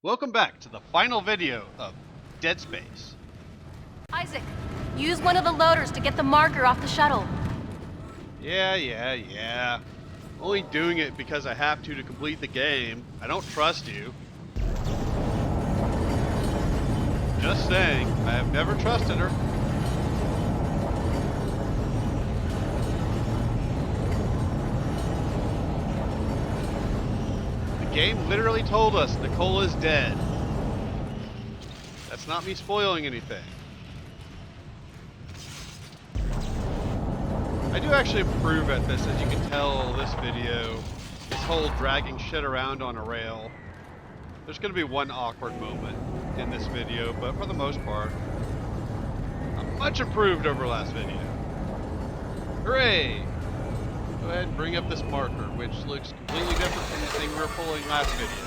Welcome back to the final video of Dead Space. Isaac, use one of the loaders to get the marker off the shuttle. Yeah. Only doing it because I have to complete the game. I don't trust you. Just saying, I have never trusted her. The game literally told us Nicole is dead. That's not me spoiling anything. I do actually improve at this, as you can tell this video. This whole dragging shit around on a rail. There's going to be one awkward moment in this video, but for the most part, I'm much improved over last video. Hooray! Go ahead and bring up this marker, which looks completely different from the thing we were pulling last video.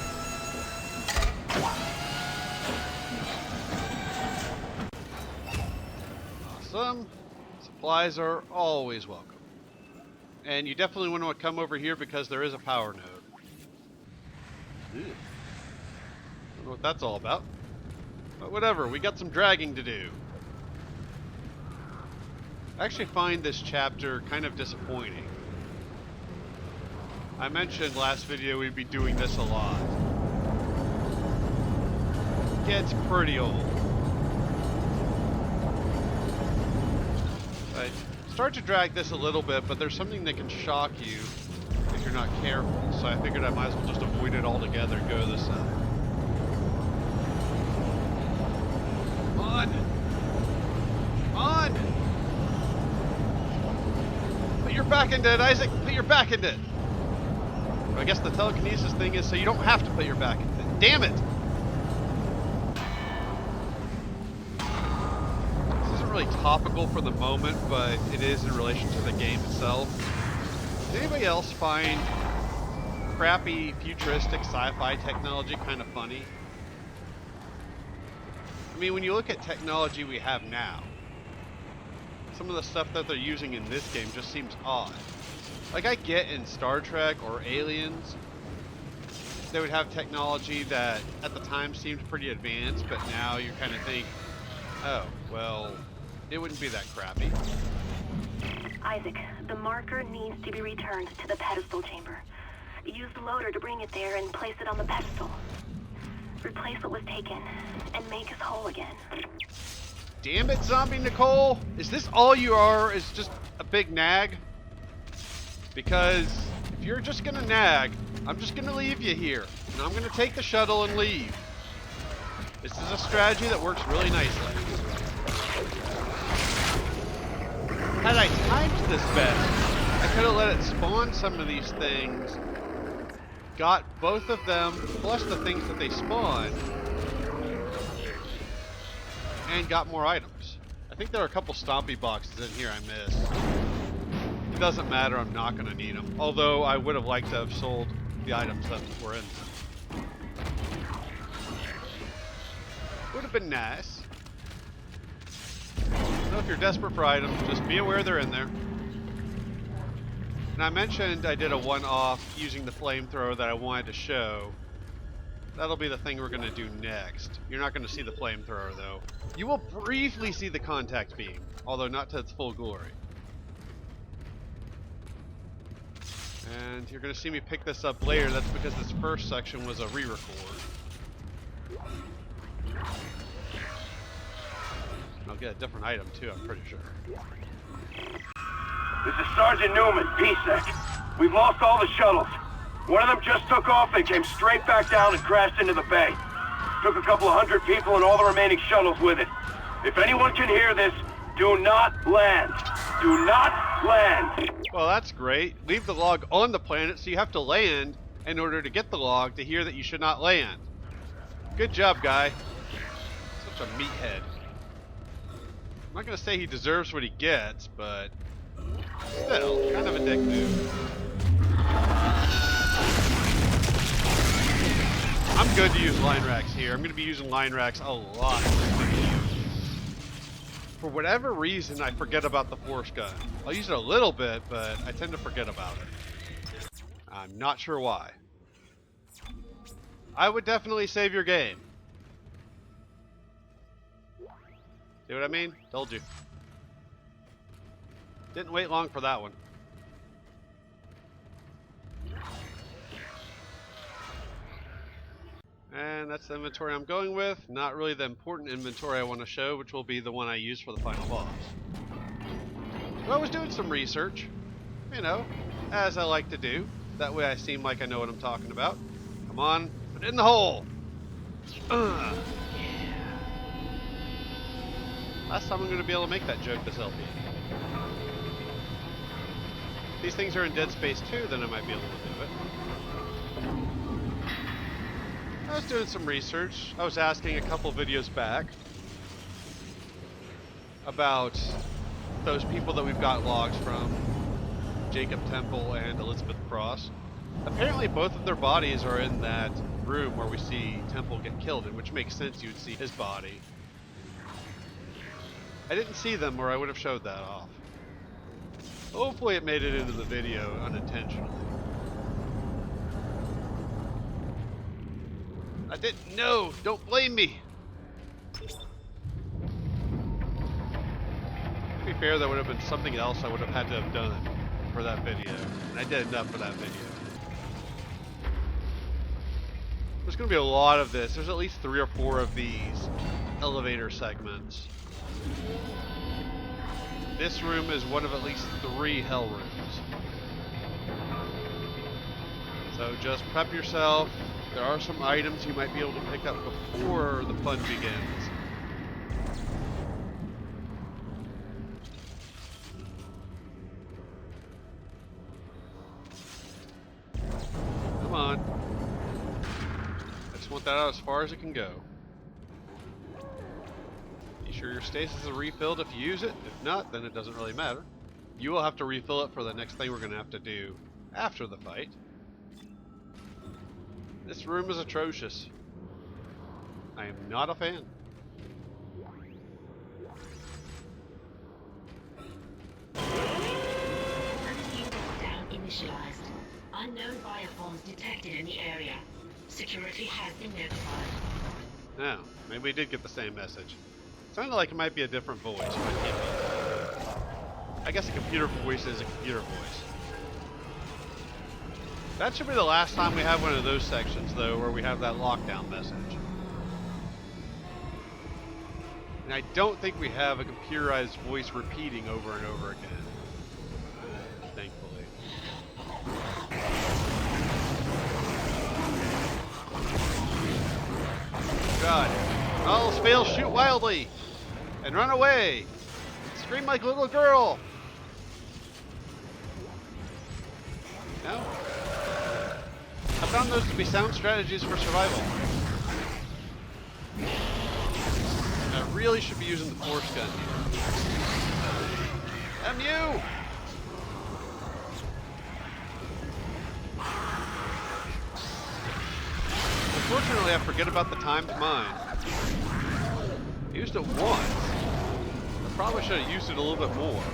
Awesome. Supplies are always welcome. And you definitely want to come over here because there is a power node. Ew. Don't know what that's all about. But whatever, we got some dragging to do. I actually find this chapter kind of disappointing. I mentioned last video we'd be doing this a lot. It gets pretty old. I start to drag this a little bit, but there's something that can shock you if you're not careful. So I figured I might as well just avoid it altogether and go to this side. On! Put your back into it, Isaac! Put your back into it! I guess the telekinesis thing is so you don't have to put your back into it. Damn it! This isn't really topical for the moment, but it is in relation to the game itself. Does anybody else find crappy, futuristic sci-fi technology kind of funny? I mean, when you look at technology we have now, some of the stuff that they're using in this game just seems odd. Like, I get in Star Trek or Aliens, they would have technology that at the time seemed pretty advanced, but now you kind of think, oh, well, it wouldn't be that crappy. Isaac, the marker needs to be returned to the pedestal chamber. Use the loader to bring it there and place it on the pedestal. Replace what was taken and make us whole again. Damn it, Zombie Nicole! Is this all you are? Is just a big nag? Because if you're just gonna nag, I'm just gonna leave you here. And I'm gonna take the shuttle and leave. This is a strategy that works really nicely. Had I timed this best, I could have let it spawn some of these things, got both of them, plus the things that they spawn, and got more items. I think there are a couple stompy boxes in here I missed. It doesn't matter, I'm not going to need them. Although I would have liked to have sold the items that were in them. Would have been nice. So if you're desperate for items, just be aware they're in there. And I mentioned I did a one-off using the flamethrower that I wanted to show. That'll be the thing we're going to do next. You're not going to see the flamethrower, though. You will briefly see the contact beam, although not to its full glory. And you're going to see me pick this up later. That's because this first section was a re-record. And I'll get a different item, too, I'm pretty sure. This is Sergeant Newman, PSEC. We've lost all the shuttles. One of them just took off and came straight back down and crashed into the bay. Took a couple of hundred people and all the remaining shuttles with it. If anyone can hear this, do not land. Do not land. Well, that's great. Leave the log on the planet, so you have to land in order to get the log to hear that you should not land. Good job, guy. Such a meathead. I'm not going to say he deserves what he gets, but still, kind of a dick move. I'm good to use line racks here. I'm going to be using line racks a lot in this video. For whatever reason, I forget about the force gun. I'll use it a little bit, but I tend to forget about it. I'm not sure why. I would definitely save your game. See what I mean? Told you. Didn't wait long for that one. And that's the inventory I'm going with. Not really the important inventory I want to show, which will be the one I use for the final boss. But I was doing some research, you know, as I like to do. That way I seem like I know what I'm talking about. Come on, put it in the hole! Last time I'm going to be able to make that joke this LP. If these things are in Dead Space 2, then I might be able to do it. I was doing some research. I was asking a couple videos back about those people that we've got logs from, Jacob Temple and Elizabeth Cross. Apparently both of their bodies are in that room where we see Temple get killed in, which makes sense you would see his body. I didn't see them or I would have showed that off. Hopefully it made it into the video unintentionally. I didn't know! Don't blame me! To be fair, that would have been something else I would have had to have done for that video. And I did enough for that video. There's going to be a lot of this. There's at least 3 or 4 of these elevator segments. This room is one of at least 3 hell rooms. So just prep yourself. There are some items you might be able to pick up before the fun begins. Come on. I just want that out as far as it can go. Be sure your stasis is refilled if you use it. If not, then it doesn't really matter. You will have to refill it for the next thing we're going to have to do after the fight. This room is atrocious. I am not a fan. Lockdown initialized. Unknown bioforms detected in the area. Security has been notified. Now, maybe we did get the same message. Sounded like it might be a different voice, but it can't be. I guess a computer voice is a computer voice. That should be the last time we have one of those sections, though, where we have that lockdown message. And I don't think we have a computerized voice repeating over and over again. Thankfully. God. All else fails, shoot wildly! And run away! Scream like a little girl! No? I found those to be sound strategies for survival. I really should be using the force gun here. MU! Unfortunately, I forget about the timed mine. I used it once. I probably should have used it a little bit more.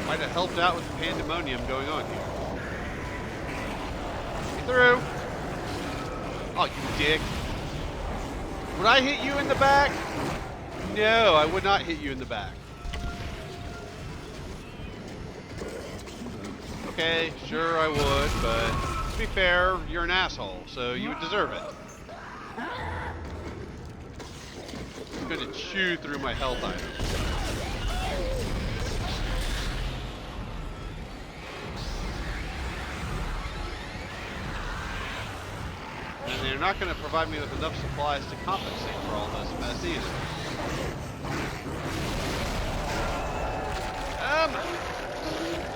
Might have helped out with the pandemonium going on here. Get through! Oh, you dick. Would I hit you in the back? No, I would not hit you in the back. Okay, sure I would, but to be fair, you're an asshole, so you would deserve it. I'm gonna chew through my health items. And they're not going to provide me with enough supplies to compensate for all this mess either.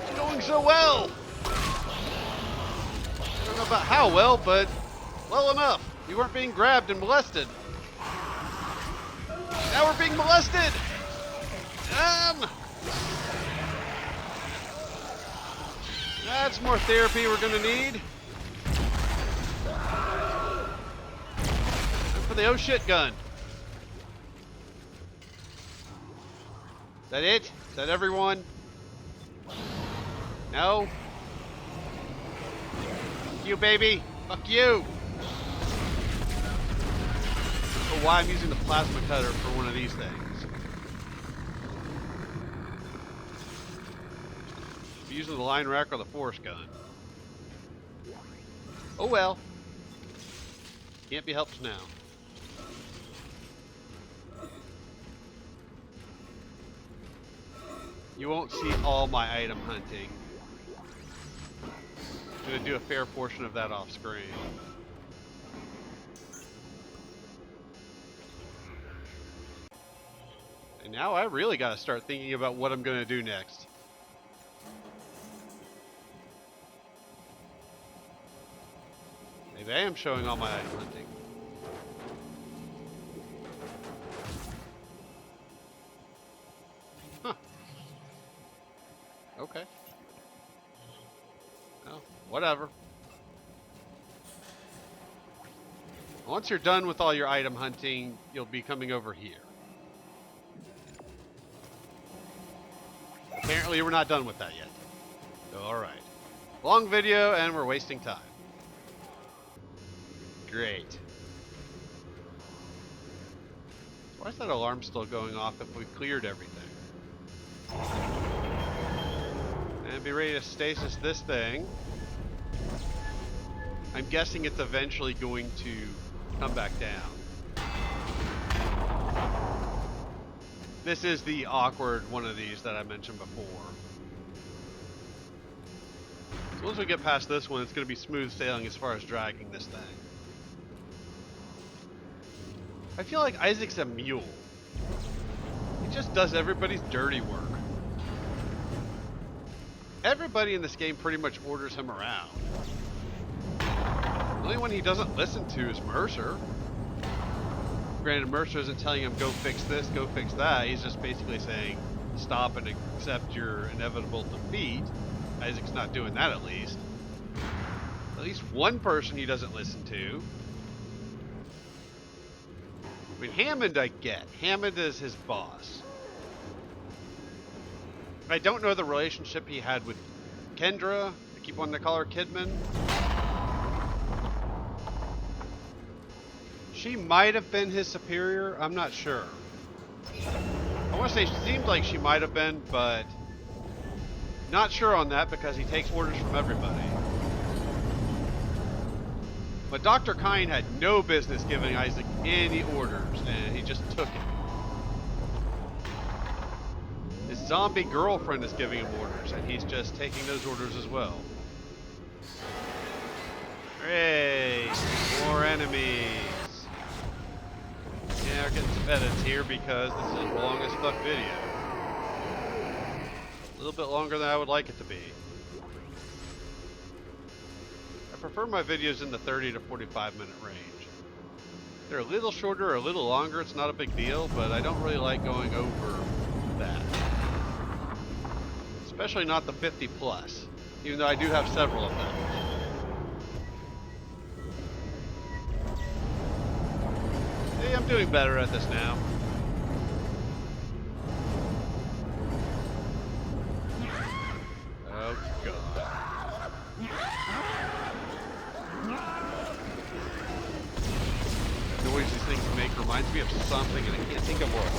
It's going so well! I don't know about how well, but well enough. We weren't being grabbed and molested. Now we're being molested! That's more therapy we're going to need. For the oh shit gun. Is that it? Is that everyone? No? you, baby! Fuck you! I don't know why I'm using the plasma cutter for one of these things. I'm using the line rack or the force gun. Oh well. Can't be helped now. You won't see all my item hunting. I'm gonna do a fair portion of that off screen. And now I really gotta start thinking about what I'm gonna do next. Maybe I am showing all my item hunting. Huh. Okay. Well, whatever. Once you're done with all your item hunting, you'll be coming over here. Apparently we're not done with that yet. So, alright. Long video and we're wasting time. Great. Why is that alarm still going off if we cleared everything? And be ready to stasis this thing. I'm guessing it's eventually going to come back down. This is the awkward one of these that I mentioned before. So once we get past this one, it's going to be smooth sailing as far as dragging this thing. I feel like Isaac's a mule. He just does everybody's dirty work. Everybody in this game pretty much orders him around. The only one he doesn't listen to is Mercer. Granted, Mercer isn't telling him, go fix this, go fix that. He's just basically saying, stop and accept your inevitable defeat. Isaac's not doing that, at least. At least one person he doesn't listen to. I mean, Hammond I get. Hammond is his boss. I don't know the relationship he had with Kendra. I keep wanting to call her Kidman. She might have been his superior. I'm not sure. I want to say she seemed like she might have been, but not sure on that because he takes orders from everybody. But Dr. Kine had no business giving Isaac any orders, and he just took it. His zombie girlfriend is giving him orders, and he's just taking those orders as well. Hooray! More enemies! Yeah, we're getting some edits here because this is the longest fuck video. A little bit longer than I would like it to be. I prefer my videos in the 30 to 45 minute range. They're a little shorter or a little longer, it's not a big deal, but I don't really like going over that. Especially not the 50 plus, even though I do have several of them. Hey, I'm doing better at this now. Oh god. The noise these things make reminds me of something and I can't think of what.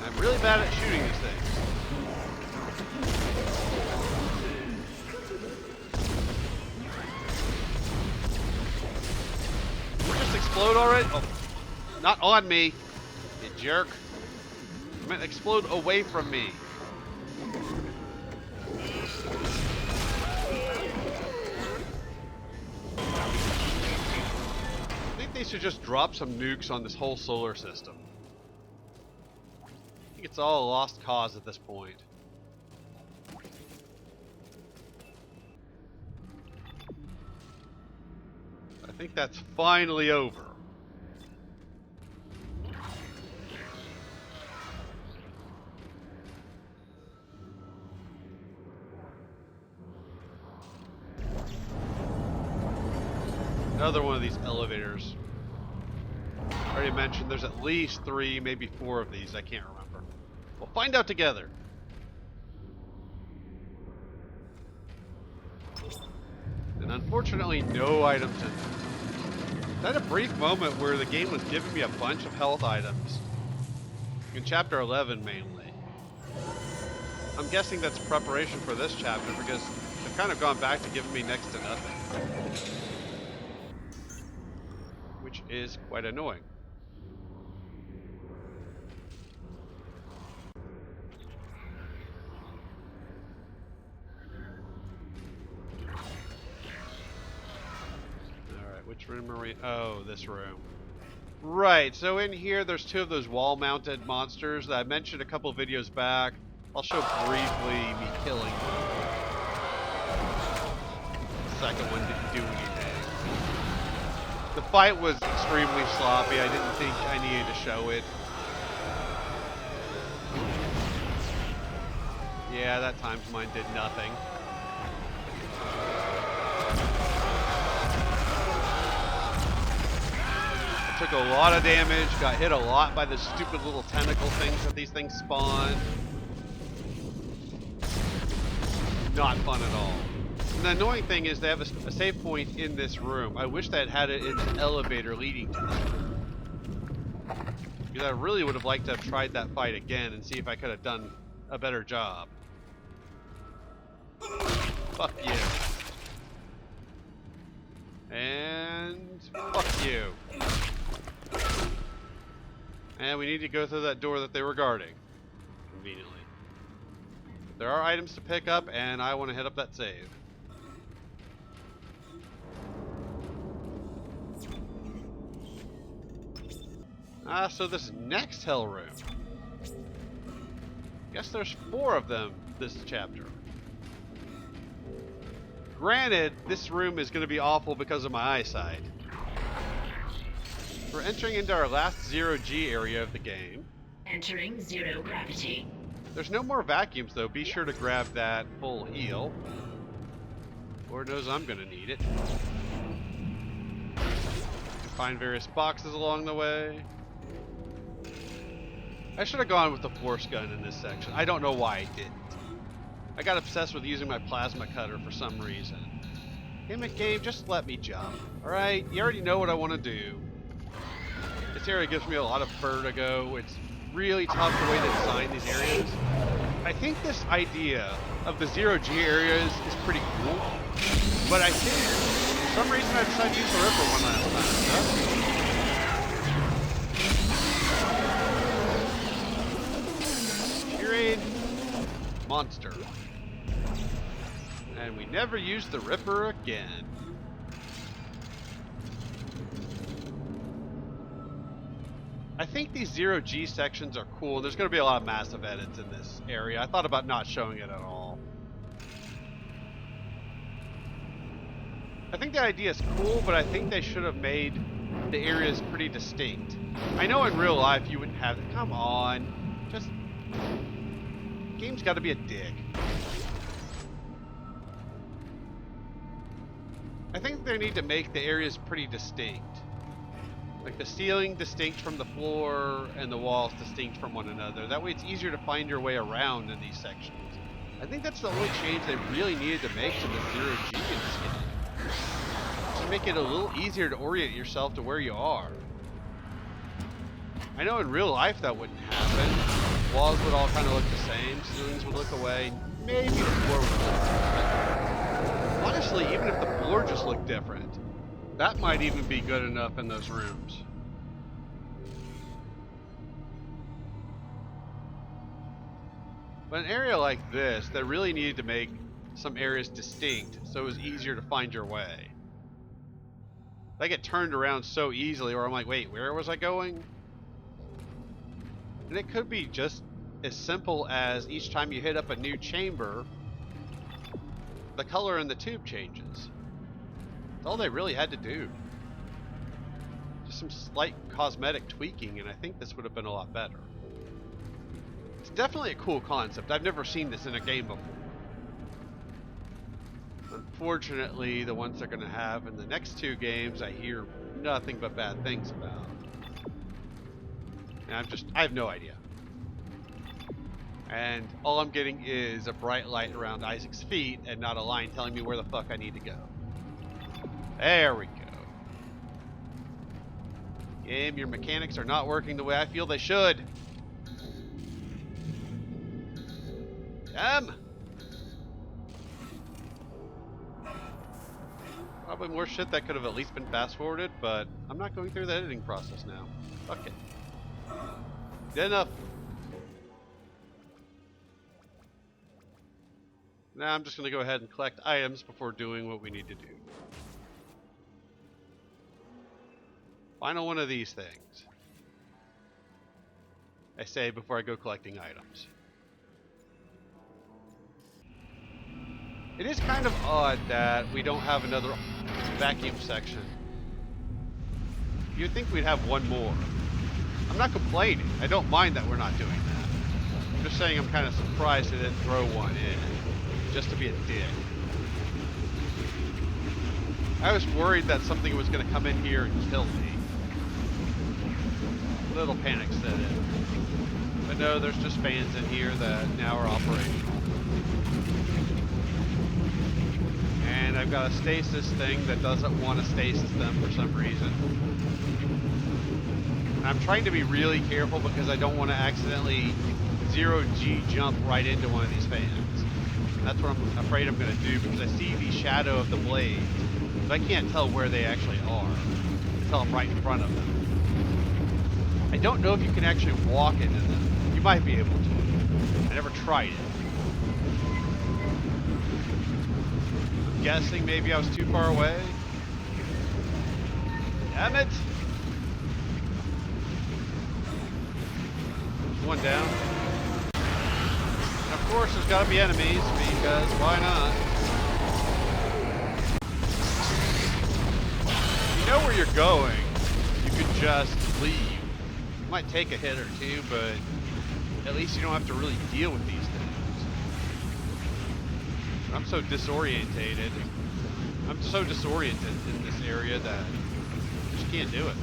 I'm really bad at shooting these things. Explode already? Oh, not on me, you jerk. I meant explode away from me. I think they should just drop some nukes on this whole solar system. I think it's all a lost cause at this point. I think that's finally over. Another one of these elevators. I already mentioned there's at least 3, maybe 4 of these. I can't remember. We'll find out together. Unfortunately, no items in there. I had a brief moment where the game was giving me a bunch of health items. In Chapter 11, mainly. I'm guessing that's preparation for this chapter because they've kind of gone back to giving me next to nothing. Which is quite annoying. Alright, which room are we? Oh, this room. Right, so in here there's two of those wall-mounted monsters that I mentioned a couple videos back. I'll show briefly me killing them. The second one didn't do anything. The fight was extremely sloppy. I didn't think I needed to show it. Yeah, that times mine did nothing. Took a lot of damage, got hit a lot by the stupid little tentacle things that these things spawn. Not fun at all. And the annoying thing is they have a save point in this room. I wish they had had it in the elevator leading to this room. Because I really would have liked to have tried that fight again and see if I could have done a better job. Fuck you. And fuck you. And we need to go through that door that they were guarding. Conveniently. There are items to pick up, and I want to hit up that save. So this next hell room. Guess there's 4 of them this chapter. Granted, this room is going to be awful because of my eyesight. We're entering into our last zero-G area of the game. Entering zero gravity. There's no more vacuums though. Be sure to grab that full heal. Lord knows I'm gonna need it. Find various boxes along the way. I should have gone with the force gun in this section. I don't know why I didn't. I got obsessed with using my plasma cutter for some reason. Damn it, game, just let me jump. Alright, you already know what I want to do. This area gives me a lot of vertigo. It's really tough the way they design these areas. I think this idea of the zero-G areas is pretty cool, but I think for some reason I decided to use the Ripper one last time. Pureed monster. And we never used the Ripper again. I think these zero-G sections are cool. There's going to be a lot of massive edits in this area. I thought about not showing it at all. I think the idea is cool, but I think they should have made the areas pretty distinct. I know in real life you wouldn't have it. Come on. Just... game's got to be a dick. I think they need to make the areas pretty distinct. Like the ceiling distinct from the floor and the walls distinct from one another. That way it's easier to find your way around in these sections. I think that's the only change they really needed to make to the zero-G in this game. To make it a little easier to orient yourself to where you are. I know in real life that wouldn't happen. Walls would all kind of look the same. Ceilings would look away. Maybe the floor would look different. Honestly, even if the floor just looked different, that might even be good enough in those rooms. But an area like this, they really needed to make some areas distinct so it was easier to find your way. I get turned around so easily where I'm like, wait, where was I going? And it could be just as simple as each time you hit up a new chamber, the color in the tube changes. That's all they really had to do. Just some slight cosmetic tweaking, and I think this would have been a lot better. It's definitely a cool concept. I've never seen this in a game before. Unfortunately, the ones they're going to have in the next 2 games, I hear nothing but bad things about. And I have no idea. And all I'm getting is a bright light around Isaac's feet and not a line telling me where the fuck I need to go. There we go. Game, your mechanics are not working the way I feel they should. Probably more shit that could have at least been fast forwarded, but I'm not going through the editing process now. Fuck it. Good enough. Now I'm just going to go ahead and collect items before doing what we need to do. Final one of these things. I say before I go collecting items. It is kind of odd that we don't have another vacuum section. You'd think we'd have one more. I'm not complaining. I don't mind that we're not doing that. I'm just saying I'm kind of surprised they didn't throw one in. Just to be a dick. I was worried that something was going to come in here and kill me. Little panic set in. But no, there's just fans in here that now are operational. And I've got a stasis thing that doesn't want to stasis them for some reason. And I'm trying to be really careful because I don't want to accidentally 0G jump right into one of these fans. That's what I'm afraid I'm going to do because I see the shadow of the blade, but I can't tell where they actually are until I'm right in front of them. I don't know if you can actually walk into them. You might be able to. I never tried it. I'm guessing maybe I was too far away. Damn it! There's one down. And of course there's gotta be enemies, because why not? If you know where you're going, you could just leave. You might take a hit or two, but at least you don't have to really deal with these things. I'm so disorientated. I'm so disoriented in this area that I just can't do it.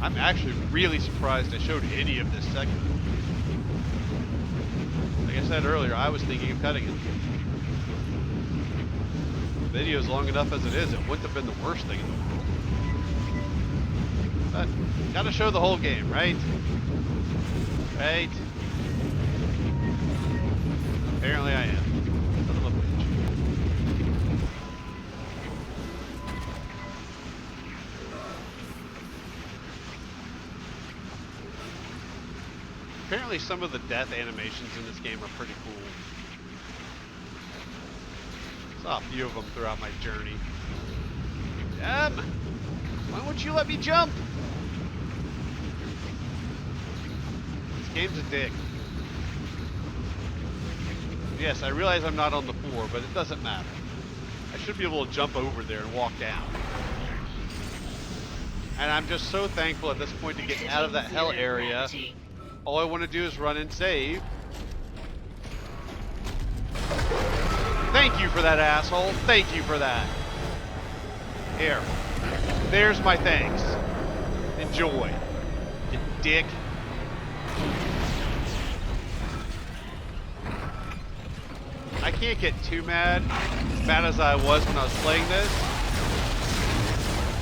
I'm actually really surprised I showed any of this segment. Like I said earlier, I was thinking of cutting it. The video's long enough as it is, it wouldn't have been the worst thing in the world. But, gotta show the whole game, right? Right? Apparently I am. Son of a bitch. Apparently some of the death animations in this game are pretty cool. Saw a few of them throughout my journey. Damn! Why won't you let me jump? This game's a dick. Yes, I realize I'm not on the floor, but it doesn't matter. I should be able to jump over there and walk down. And I'm just so thankful at this point to get out of that hell area. All I want to do is run and save. Thank you for that, asshole. Thank you for that. Here. There's my thanks. Enjoy. You dick. I can't get too mad, as bad as I was when I was playing this.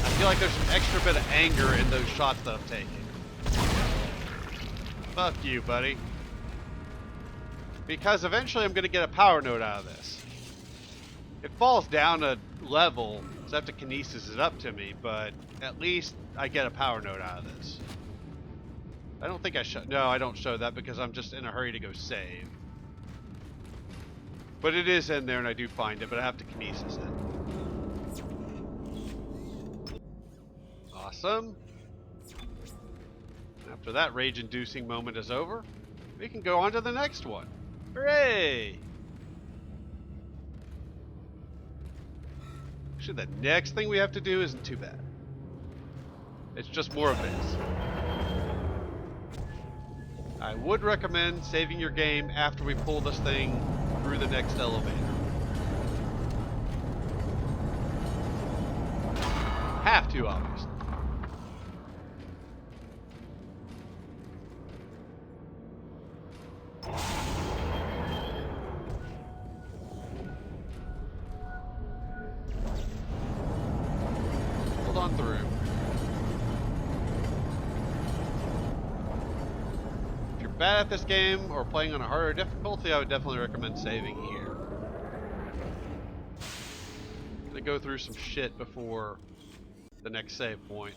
I feel like there's an extra bit of anger in those shots that I'm taking. Fuck you, buddy. Because eventually I'm going to get a power node out of this. It falls down a level, so I have to kinesis it up to me, but at least I get a power node out of this. I don't think I show... No, I don't show that because I'm just in a hurry to go save. But it is in there and I do find it, but I have to kinesis it. Awesome. After that rage-inducing moment is over, we can go on to the next one. Hooray! Actually, the next thing we have to do isn't too bad. It's just more of this. I would recommend saving your game after we pull this thing through the next elevator. Have to, obviously. on through. If you're bad at this game or playing on a harder difficulty, I would definitely recommend saving here. I'm gonna go through some shit before the next save point.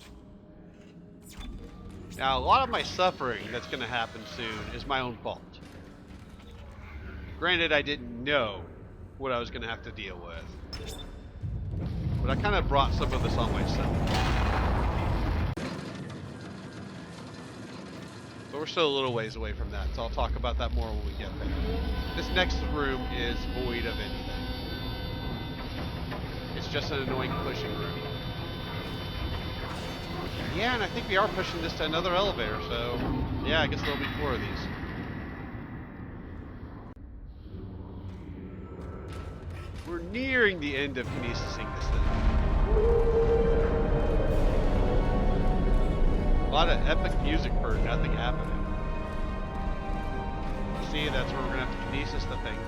Now, a lot of my suffering that's gonna happen soon is my own fault. Granted, I didn't know what I was gonna have to deal with. But I kind of brought some of this on myself. But we're still a little ways away from that, so I'll talk about that more when we get there. This next room is void of anything. It's just an annoying pushing room. Yeah, and I think we are pushing this to another elevator, so yeah, I guess there'll be 4 of these. We're nearing the end of kinesising this thing. A lot of epic music for nothing happening. See, that's where we're gonna have to kinesis the thing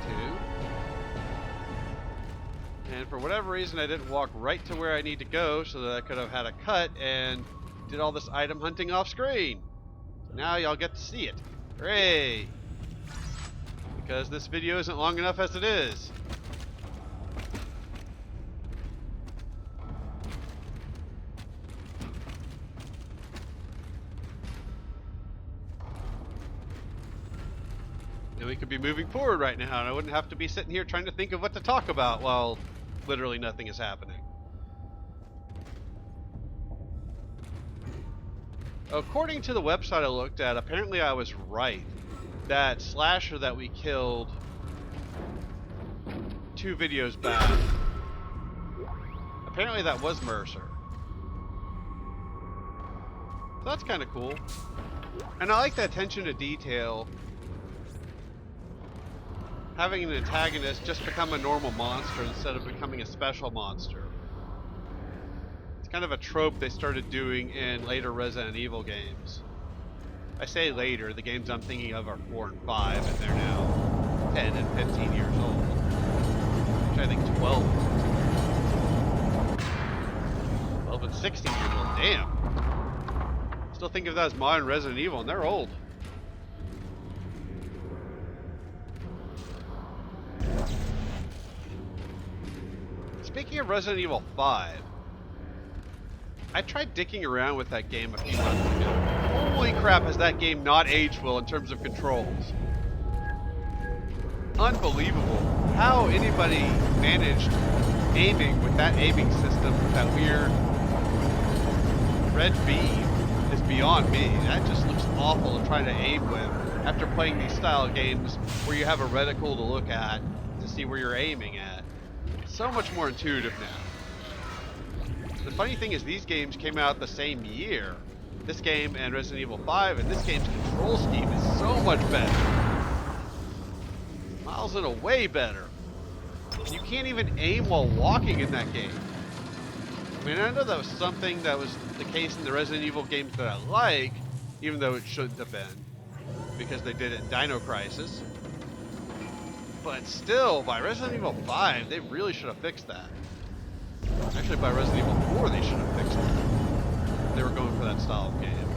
to. And for whatever reason, I didn't walk right to where I need to go so that I could have had a cut and did all this item hunting off screen. So now y'all get to see it. Hooray! Because this video isn't long enough as it is. And we could be moving forward right now, and I wouldn't have to be sitting here trying to think of what to talk about while literally nothing is happening. According to the website I looked at, apparently I was right. That slasher that we killed 2 videos back, apparently that was Mercer. So that's kind of cool. And I like the attention to detail. Having an antagonist just become a normal monster instead of becoming a special monster. It's kind of a trope they started doing in later Resident Evil games. I say later, the games I'm thinking of are 4 and 5, and they're now 10 and 15 years old. Which I think 12 and 16 years old, damn. Still think of that as modern Resident Evil, and they're old. Speaking of Resident Evil 5, I tried dicking around with that game a few months ago. Holy crap, has that game not aged well in terms of controls. Unbelievable. How anybody managed aiming with that aiming system with that weird red beam is beyond me. That just looks awful to try to aim with after playing these style games where you have a reticle to look at to see where you're aiming at. So much more intuitive now. The funny thing is these games came out the same year. This game and Resident Evil 5, and this game's control scheme is so much better. Miles and away better. You can't even aim while walking in that game. I mean, I know that was something that was the case in the Resident Evil games that I like, even though it shouldn't have been, because they did it in Dino Crisis. But still, by Resident Evil 5, they really should have fixed that. Actually, by Resident Evil 4, they should have fixed it. They were going for that style of game.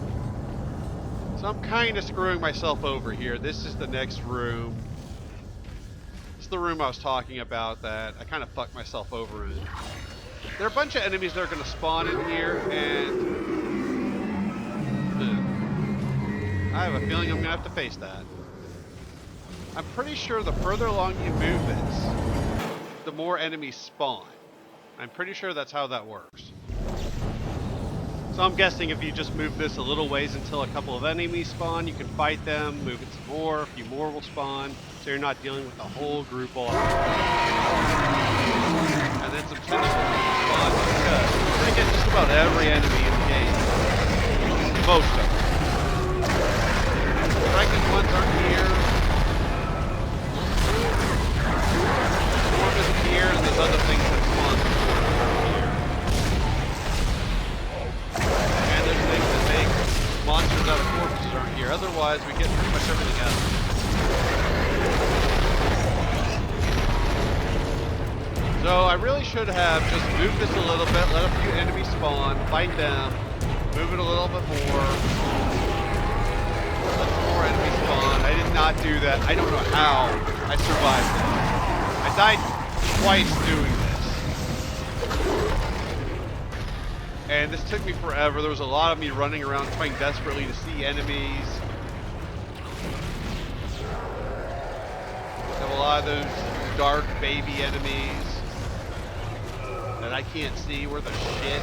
So I'm kind of screwing myself over here. This is the next room. This is the room I was talking about that I kind of fucked myself over in. There are a bunch of enemies that are going to spawn in here, and I have a feeling I'm going to have to face that. I'm pretty sure the further along you move this, the more enemies spawn. I'm pretty sure that's how that works. So I'm guessing if you just move this a little ways until a couple of enemies spawn, you can fight them, move it some more, a few more will spawn, so you're not dealing with the whole group all at once. And then some tentacles will spawn because you're going to get just about every enemy in the game. Most of them. Striking ones aren't here. Storm isn't here, and there's other things that spawn before here. And there's things that make monsters out of corpses aren't here. Otherwise, we get pretty much everything else. So I really should have just moved this a little bit, let a few enemies spawn, fight them, move it a little bit more, let some more enemies spawn. I did not do that. I don't know how I survived that. I died twice doing this. And this took me forever. There was a lot of me running around trying desperately to see enemies. Have a lot of those dark baby enemies that I can't see worth a shit.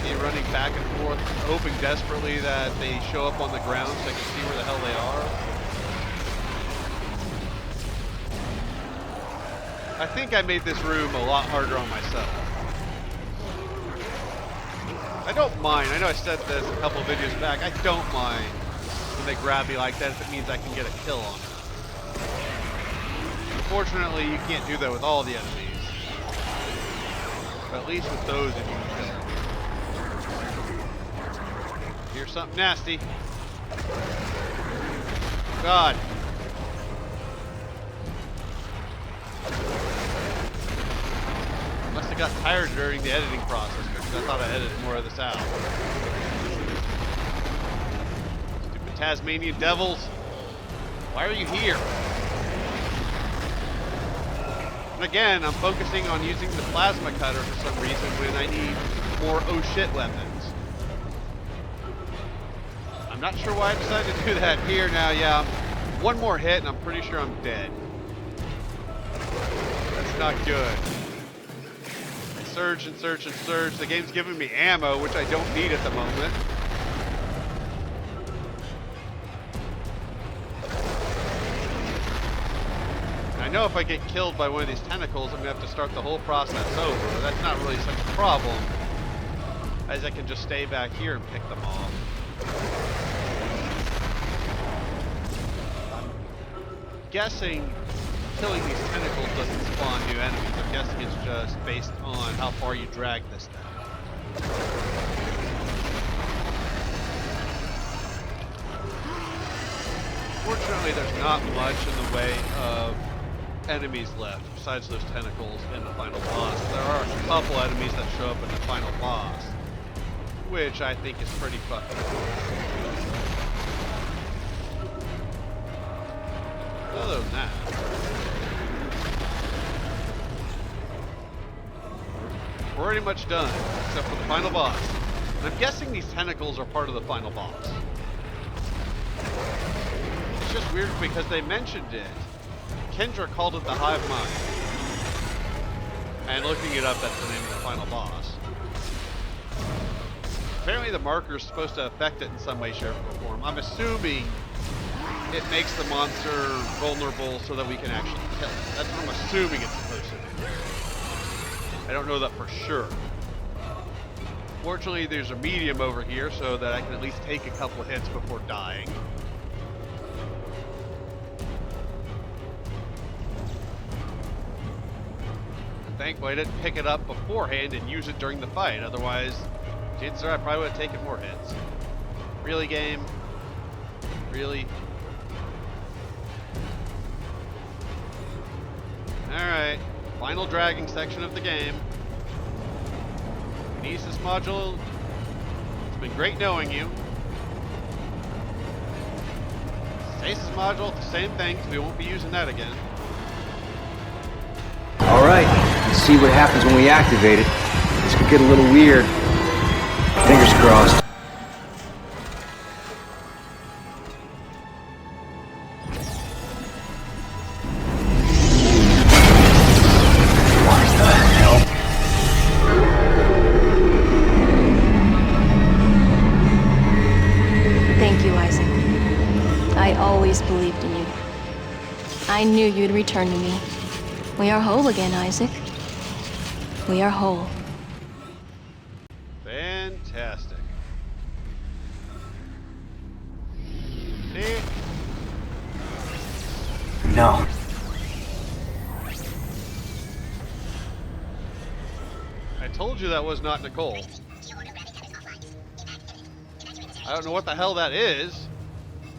Me running back and forth, hoping desperately that they show up on the ground so I can see where the hell they are. I think I made this room a lot harder on myself. I don't mind. I know I said this a couple of videos back. I don't mind when they grab me like that if it means I can get a kill on them. Unfortunately, you can't do that with all the enemies. But at least with those, if you can. Here's something nasty. God. Must have got tired during the editing process because I thought I edited more of this out. Stupid Tasmanian devils. Why are you here? And again, I'm focusing on using the plasma cutter for some reason when I need more oh shit weapons. I'm not sure why I decided to do that here now. Yeah, one more hit and I'm pretty sure I'm dead. That's not good. I surge and surge and surge. The game's giving me ammo, which I don't need at the moment. I know if I get killed by one of these tentacles, I'm going to have to start the whole process over. That's not really such a problem, as I can just stay back here and pick them off. I'm guessing killing these tentacles doesn't spawn new enemies. I'm guessing it's just based on how far you drag this thing. Fortunately, there's not much in the way of enemies left besides those tentacles in the final boss. There are a couple enemies that show up in the final boss, which I think is pretty fucking cool. Other than that, we're pretty much done, except for the final boss. And I'm guessing these tentacles are part of the final boss. It's just weird because they mentioned it. Kendra called it the Hive Mind. And looking it up, that's the name of the final boss. Apparently the marker is supposed to affect it in some way, shape, or form. I'm assuming it makes the monster vulnerable so that we can actually kill it. That's what I'm assuming it's supposed to do. I don't know that for sure. Fortunately, there's a medium over here so that I can at least take a couple of hits before dying. Thankfully, I didn't pick it up beforehand and use it during the fight. Otherwise, chances are I probably would have taken more hits. Really, game? Really? Alright. Final dragging section of the game. Kinesis module. It's been great knowing you. Stasis module, the same thing, because we won't be using that again. Alright, let's see what happens when we activate it. This could get a little weird. Fingers crossed. What the hell? Thank you, Isaac. I always believed in you. I knew you'd return to me. We are whole again, Isaac. We are whole. Fantastic. See? No. I told you that was not Nicole. I don't know what the hell that is.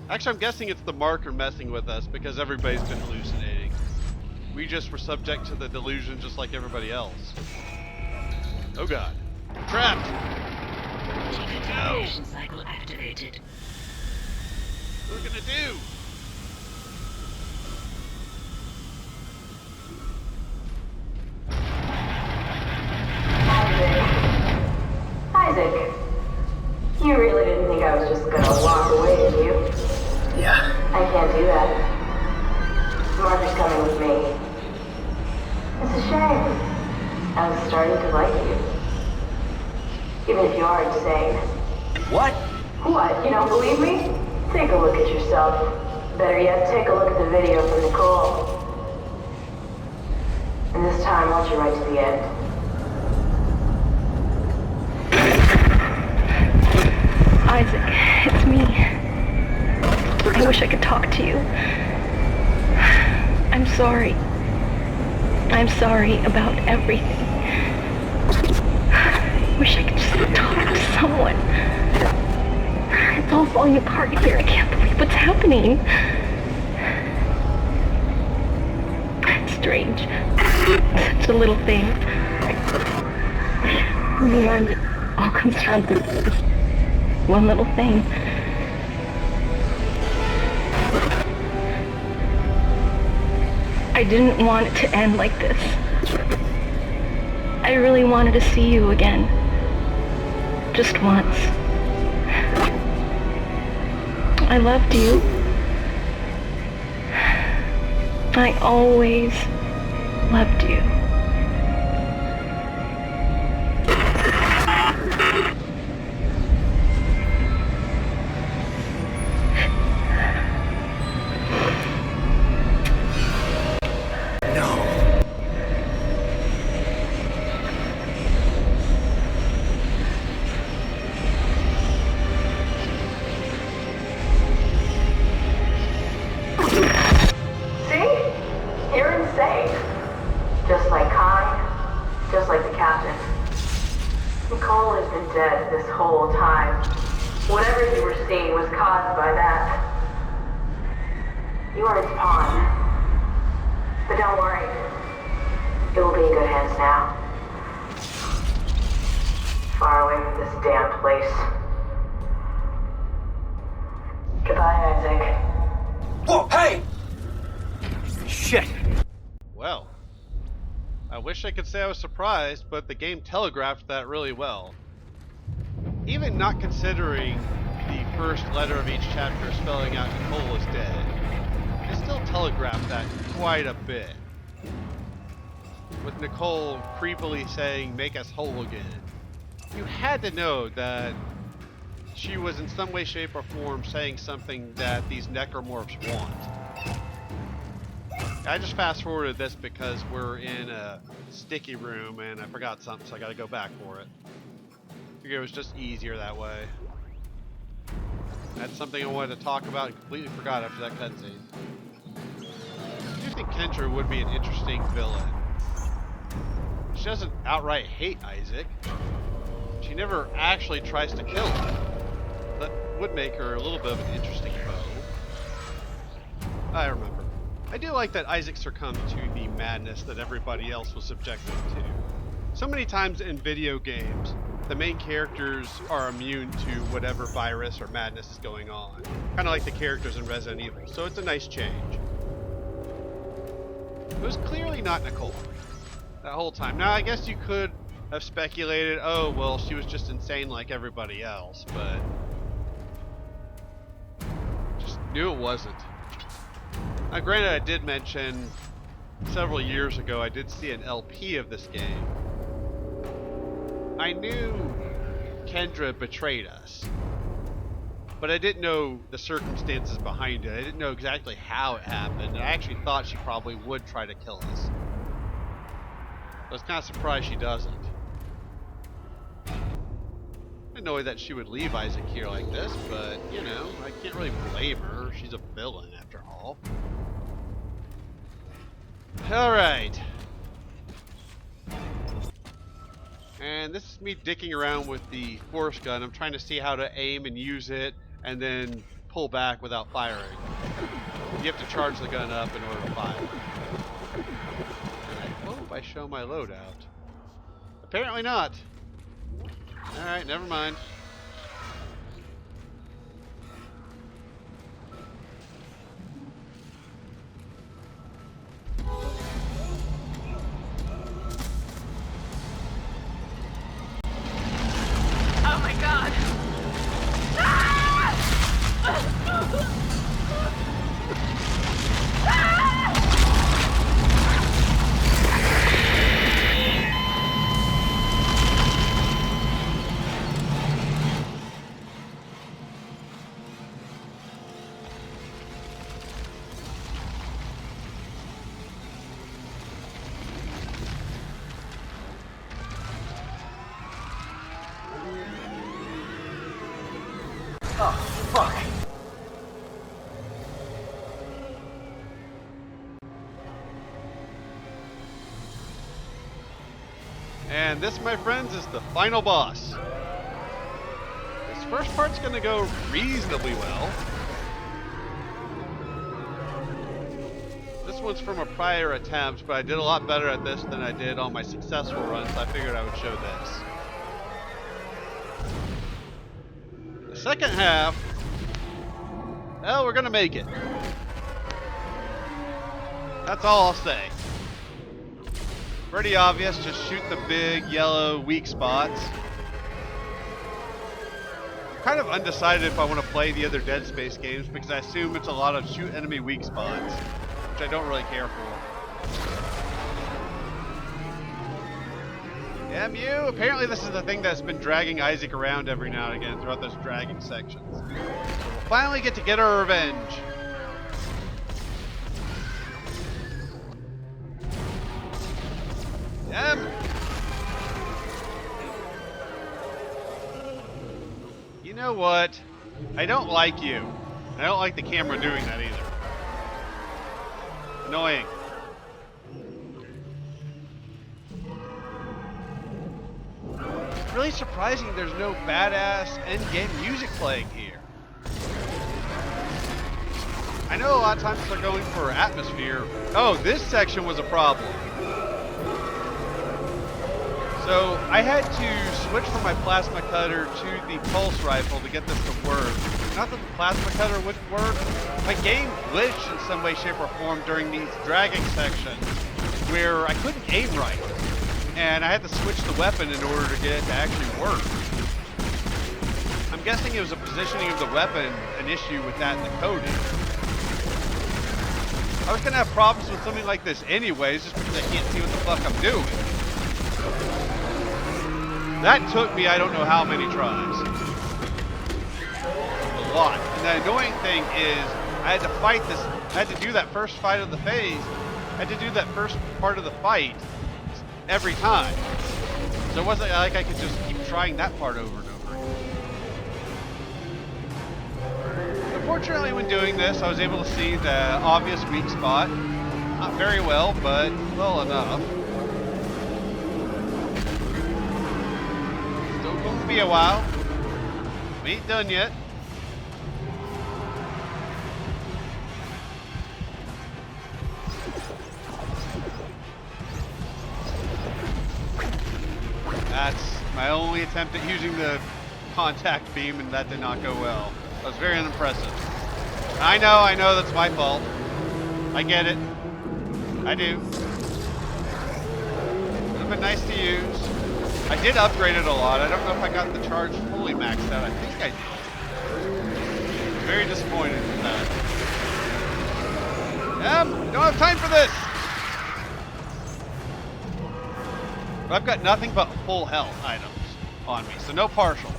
Actually, I'm guessing it's the marker messing with us because everybody's been hallucinating. We just were subject to the delusion just like everybody else. Oh god. Trapped! Decontamination cycle activated. What are we gonna do? Isaac, you really didn't think I was just gonna walk away, did you? Yeah. I can't do that. Martha's coming with me. It's a shame. I was starting to like you. Even if you are insane. What? What, you don't believe me? Take a look at yourself. Better yet, take a look at the video from Nicole. And this time, watch it right to the end. Isaac, it's me. I wish I could talk to you. I'm sorry. I'm sorry about everything. I wish I could just talk to someone. It's all falling apart here. I can't believe what's happening. Strange. Such a little thing. And it all comes down to this one little thing. I didn't want it to end like this. I really wanted to see you again. Just once. I loved you. I always loved you. Nicole has been dead this whole time. Whatever you were seeing was caused by that. You are its pawn. But don't worry. It will be in good hands now. Far away from this damn place. Goodbye, Isaac. Whoa, hey! Shit. Well, I wish I could say I was surprised, but the game telegraphed that really well. Even not considering the first letter of each chapter spelling out Nicole is dead, it still telegraphed that quite a bit. With Nicole creepily saying, "Make us whole again." You had to know that she was in some way, shape, or form saying something that these necromorphs want. I just fast forwarded this because we're in a sticky room and I forgot something, so I gotta go back for it. Figured it was just easier that way. That's something I wanted to talk about and completely forgot after that cutscene. I do think Kendra would be an interesting villain. She doesn't outright hate Isaac. She never actually tries to kill him. That would make her a little bit of an interesting foe. I remember. I do like that Isaac succumbed to the madness that everybody else was subjected to. So many times in video games, the main characters are immune to whatever virus or madness is going on. Kind of like the characters in Resident Evil, so it's a nice change. It was clearly not Nicole that whole time. Now, I guess you could have speculated, oh, well, she was just insane like everybody else, but just knew it wasn't. Now, granted, I did mention several years ago I did see an LP of this game. I knew Kendra betrayed us, but I didn't know the circumstances behind it. I didn't know exactly how it happened, and I actually thought she probably would try to kill us. I was kind of surprised she doesn't. I know that she would leave Isaac here like this, but, you know, I can't really blame her. She's a villain, after all. Alright. And this is me dicking around with the force gun. I'm trying to see how to aim and use it, and then pull back without firing. You have to charge the gun up in order to fire. And I hope I show my loadout. Apparently not. Alright, never mind. Oh my god! Oh, fuck. And this, my friends, is the final boss. This first part's gonna go reasonably well. This one's from a prior attempt, but I did a lot better at this than I did on my successful runs, so I figured I would show this. The second half, well, we're gonna make it. That's all I'll say. Pretty obvious, just shoot the big yellow weak spots. I'm kind of undecided if I want to play the other Dead Space games because I assume it's a lot of shoot enemy weak spots, which I don't really care for. MU, apparently this is the thing that's been dragging Isaac around every now and again throughout those dragging sections. So we'll finally get to get our revenge. You know what? I don't like you. I don't like the camera doing that either. Annoying. It's really surprising there's no badass endgame music playing here. I know a lot of times they're going for atmosphere. Oh, this section was a problem. So I had to switch from my plasma cutter to the pulse rifle to get this to work. Not that the plasma cutter wouldn't work. My game glitched in some way, shape, or form during these dragging sections where I couldn't aim right. And I had to switch the weapon in order to get it to actually work. I'm guessing it was the positioning of the weapon an issue with that in the coding. I was going to have problems with something like this anyways, just because I can't see what the fuck I'm doing. That took me I don't know how many tries. A lot. And the annoying thing is, I had to fight this, I had to do that first fight of the phase, I had to do that first part of the fight every time. So it wasn't like I could just keep trying that part over and over again. Unfortunately, when doing this, I was able to see the obvious weak spot. Not very well, but well enough. Going to be a while. We ain't done yet. That's my only attempt at using the contact beam, and that did not go well. That was very unimpressive. I know that's my fault. I get it. I do. Would have been nice to use. I did upgrade it a lot. I don't know if I got the charge fully maxed out. I think I did. Very disappointed in that. Don't have time for this! But I've got nothing but full health items on me, so no partials.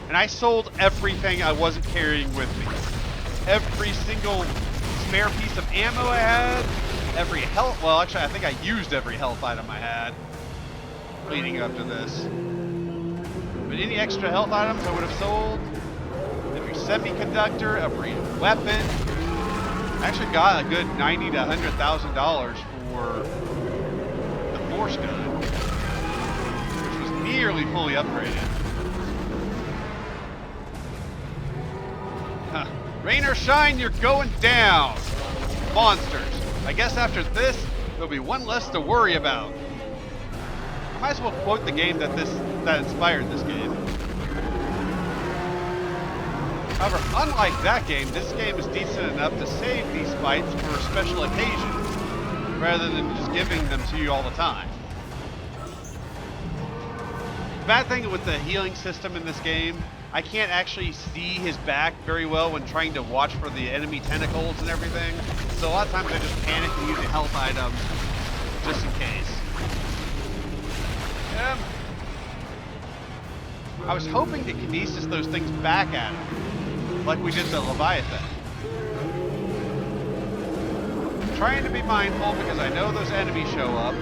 And I sold everything I wasn't carrying with me. Every single spare piece of ammo I had, every health, well actually I think I used every health item I had leading up to this. But any extra health items I would have sold, every semiconductor, every weapon. I actually got a good $90,000 to $100,000 for the Force gun, which was nearly fully upgraded. Huh. Rain or shine, you're going down. Monsters. I guess after this, there'll be one less to worry about. I might as well quote the game that inspired this game. However, unlike that game, this game is decent enough to save these fights for special occasions, rather than just giving them to you all the time. The bad thing with the healing system in this game, I can't actually see his back very well when trying to watch for the enemy tentacles and everything. So a lot of times I just panic and use a health item just in case. I was hoping to kinesis those things back at him, like we did the Leviathan. I'm trying to be mindful because I know those enemies show up.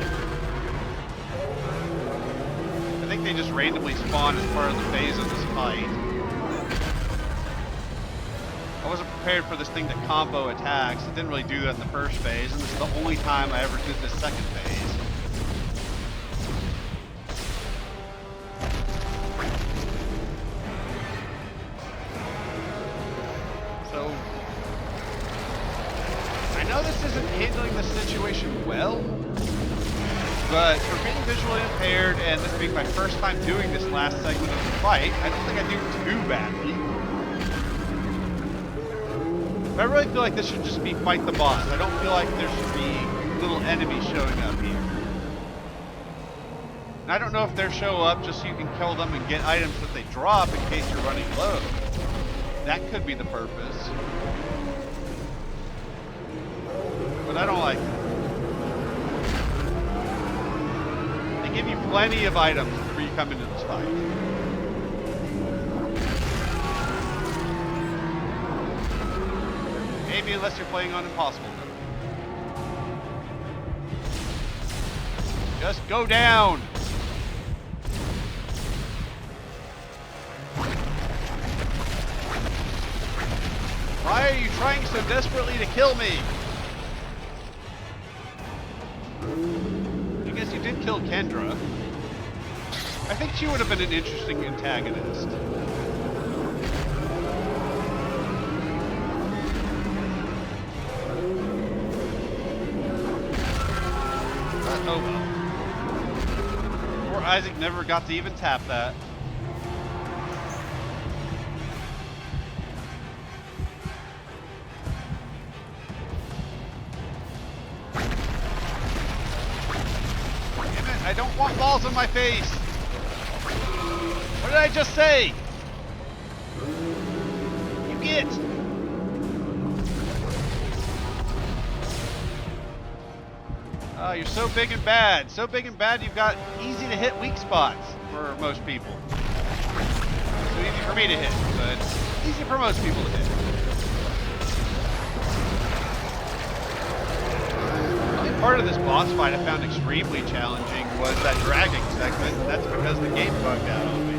I think they just randomly spawn as part of the phase of this fight. I wasn't prepared for this thing to combo attacks. It didn't really do that in the first phase, and this is the only time I ever did this second phase. So, I know this isn't handling the situation well, but for being visually impaired and this being my first time doing this last segment of the fight, I don't think I do too badly. But I really feel like this should just be fight the boss. I don't feel like there should be little enemies showing up here. And I don't know if they show up just so you can kill them and get items that they drop in case you're running low. That could be the purpose. But I don't like it. They give you plenty of items before you come into this fight. Maybe unless you're playing on impossible mode. Just go down! Why are you trying so desperately to kill me? I guess you did kill Kendra. I think she would have been an interesting antagonist. Oh well. Poor Isaac never got to even tap that. Damn it, I don't want balls in my face! What did I just say? You get! Oh, you're so big and bad. So big and bad you've got easy to hit weak spots for most people. So easy for me to hit, but easy for most people to hit. The only part of this boss fight I found extremely challenging was that dragging segment, and that's because the game bugged out on me.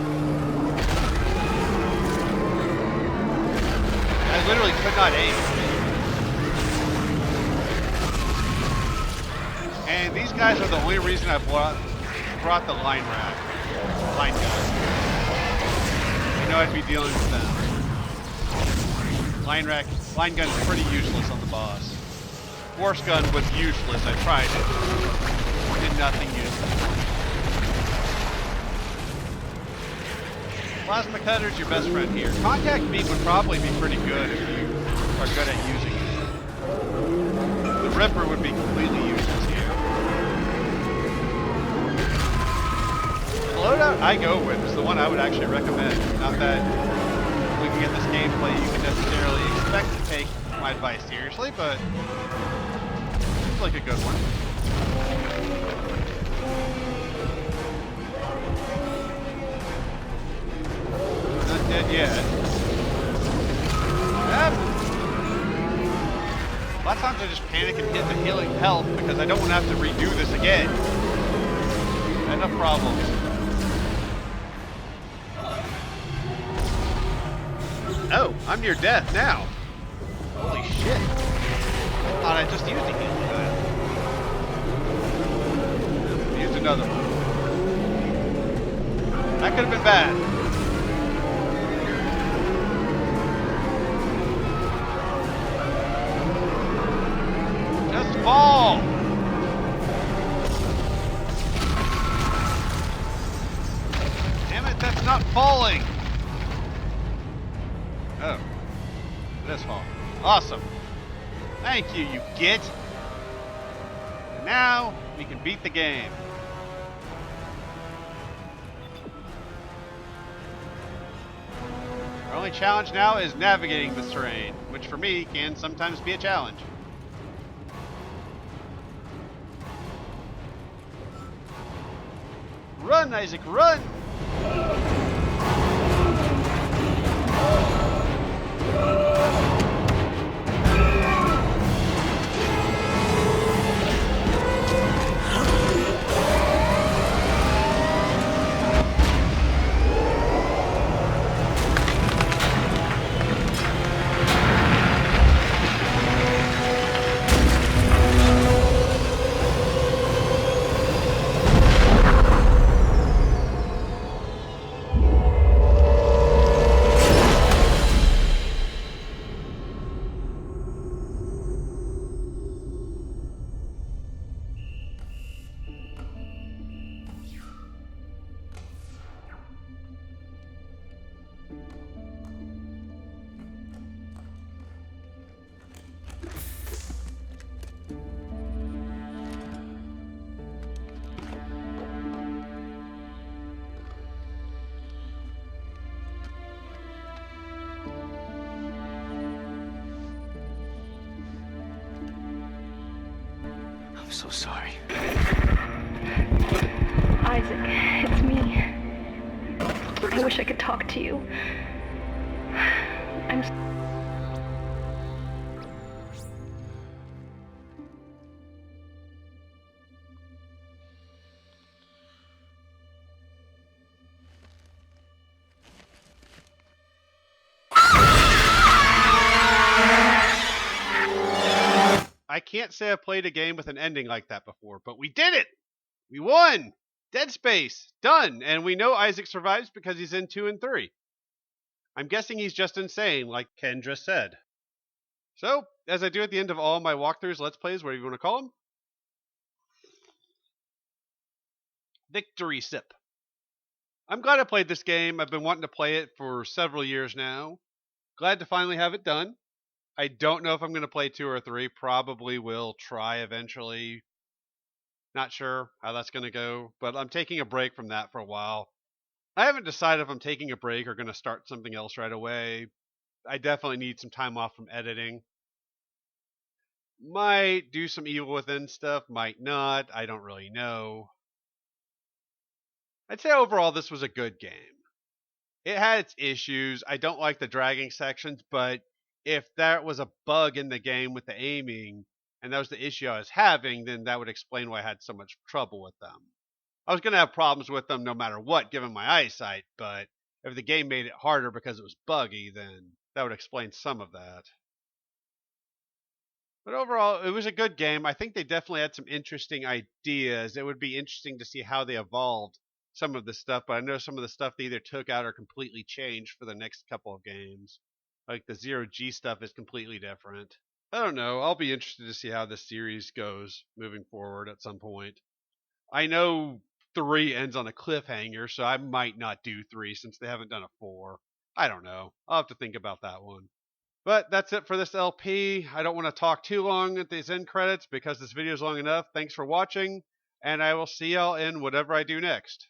I literally could not aim. And these guys are the only reason I brought the line gun. I know I'd be dealing with them. Line gun is pretty useless on the boss. Force gun was useless. I tried it. Did nothing useful. Plasma cutter's your best friend here. Contact beam would probably be pretty good if you are good at using it. The Ripper would be completely useless here. The loadout I go with is the one I would actually recommend. Not that looking at this gameplay you can necessarily expect to take my advice seriously, but it seems like a good one. Not dead yet. Yep. A lot of times I just panic and hit the healing health because I don't want to have to redo this again. Enough problems. Oh, I'm near death now. Holy shit. I thought I just used a healing gun. Used another one. That could have been bad. fall! Damn it, that's not falling! Oh. It is falling. Awesome. Thank you, you git! And now, we can beat the game. Our only challenge now is navigating this terrain, which for me can sometimes be a challenge. Run, Isaac, run! I'm so sorry. Isaac, it's me. I wish I could talk to you. I'm I can't say I've played a game with an ending like that before, but we did it! We won! Dead Space! Done! And we know Isaac survives because he's in 2 and 3. I'm guessing he's just insane, like Ken just said. So, as I do at the end of all my walkthroughs, let's plays, whatever you want to call them. Victory Sip. I'm glad I played this game. I've been wanting to play it for several years now. Glad to finally have it done. I don't know if I'm going to play 2 or 3. Probably will try eventually. Not sure how that's going to go, but I'm taking a break from that for a while. I haven't decided if I'm taking a break or going to start something else right away. I definitely need some time off from editing. Might do some Evil Within stuff, might not. I don't really know. I'd say overall this was a good game. It had its issues. I don't like the dragging sections, but if that was a bug in the game with the aiming, and that was the issue I was having, then that would explain why I had so much trouble with them. I was going to have problems with them no matter what, given my eyesight, but if the game made it harder because it was buggy, then that would explain some of that. But overall, it was a good game. I think they definitely had some interesting ideas. It would be interesting to see how they evolved some of the stuff, but I know some of the stuff they either took out or completely changed for the next couple of games. Like the zero-G stuff is completely different. I don't know. I'll be interested to see how this series goes moving forward at some point. I know 3 ends on a cliffhanger, so I might not do 3 since they haven't done a 4. I don't know. I'll have to think about that one. But that's it for this LP. I don't want to talk too long at these end credits because this video is long enough. Thanks for watching, and I will see y'all in whatever I do next.